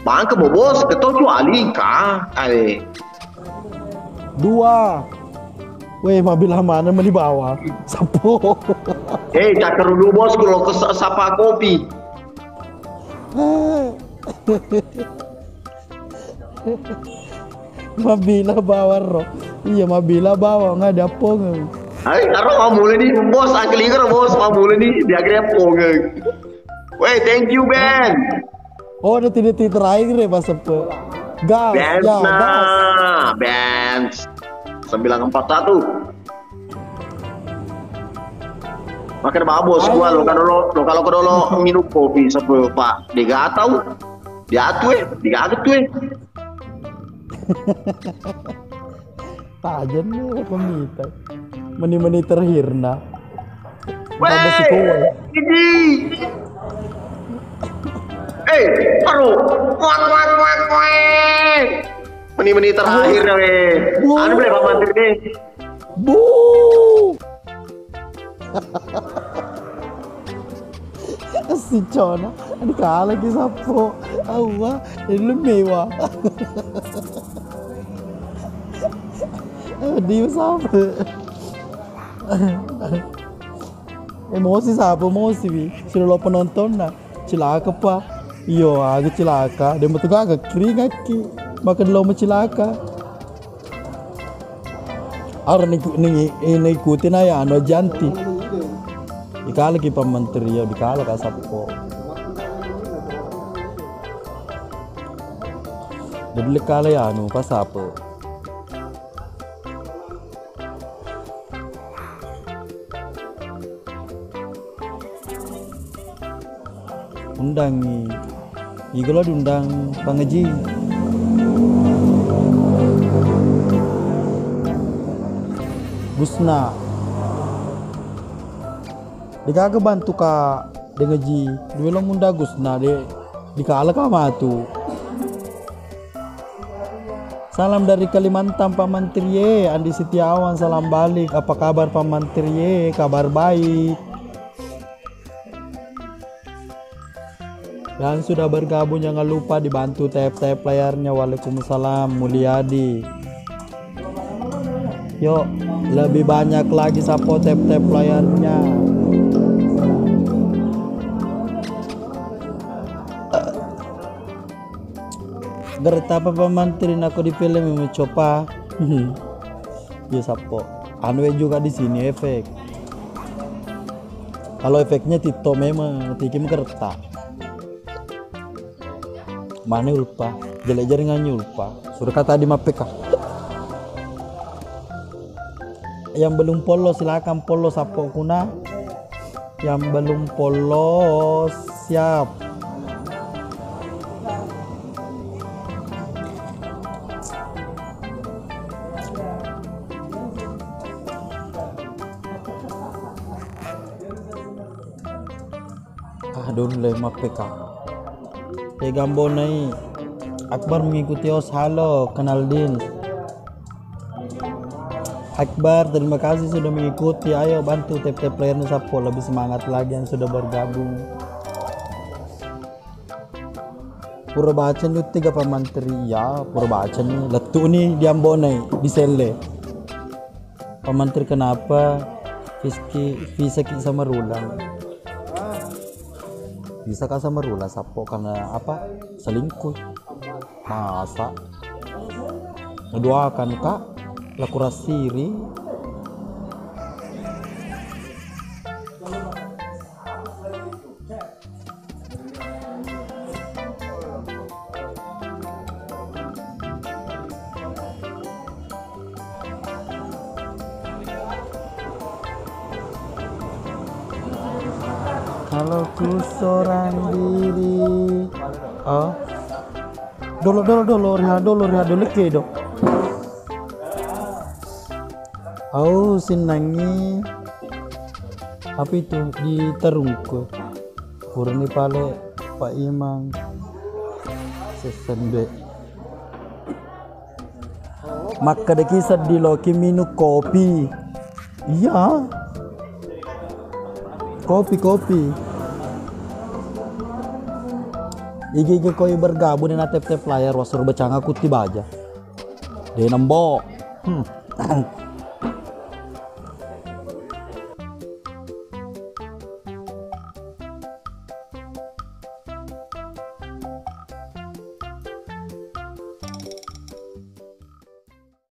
Bangke mau bos, kecuali kah, dua weh mobil mana di bawah sapo cakar dulu bos, kalau ke sapa kopi. Mabila bawa roh iya mabila bawa nggak ada pong Karo mamule nih, bos, angkelinger bos, mamule nih, dia kira pongeng. Weh, thank you Ben. oh ada titik terakhir ya pas sepe gas Ben, ya gas Ben 941. Makan babos gua lo kalau kedolo minum kopi sepe Pak. Dia gak tahu. Dia tuh tajan nih pemita meni terhirna Weh, ini. Aduh, Meni terakhir ya, weh. Anu boleh Pak Menteri deh. bu si Cona aduh kalah lagi sapo Allah ini mewah dia sapo emosi bi sudah lo penonton nah cilaka pa iyo agak cilaka dia betul agak kering kaki makan lo cilaka orang ini ikutin aja ano janti dikala ki Pak Menteri ya dikala ka sapo jadi kala ya anu pas sapo undangi igolo diundang pangaji Busna dikaga bantu ka dengaji duelo munda Gusna de dikala ka matu salam dari Kalimantan Pak Menteri Andi Setiawan salam balik apa kabar Pak Menteri kabar baik dan sudah bergabung jangan lupa dibantu tap layarnya. Waalaikumsalam Mulyadi. Yuk lebih banyak lagi sapo tap layarnya. Gerta Pak Menteri aku di film mencoba. Ya sapo. Anu juga di sini efek. Kalau efeknya Tito memang tikim gerta. Mana ulpa jelek jaringannya ulpa sudah kata di mapeka yang belum polos silakan polos sapo kuna yang belum polos siap Doon le mapeka. Gambo nai Akbar mengikuti os halo, kenal din. Akbar, terima kasih sudah mengikuti. Ayo bantu tap-tap player Nusapo lebih semangat lagi yang sudah bergabung. Pura baca nih 3 pamantri ya, pura baca nih. Letu nih di Ambonai di Sele. Pamantri kenapa? Visa ki sama Rulang. Bisa kah sama Rula Sapo karena apa? Selingkuh. Masa? Ngedoakan kak lakuras siri. Kalau ku seorang diri. Oh. Dolo reha ke do. Oh, sinangi. Apa itu di Terungku. Purni pale Pak Imang. Sesende. Maka de kisah di loki minum kopi. Iya. Kopi. Igi koi bergabung dengan tap-tap player wasur becanga kuti baja. Dia nembok.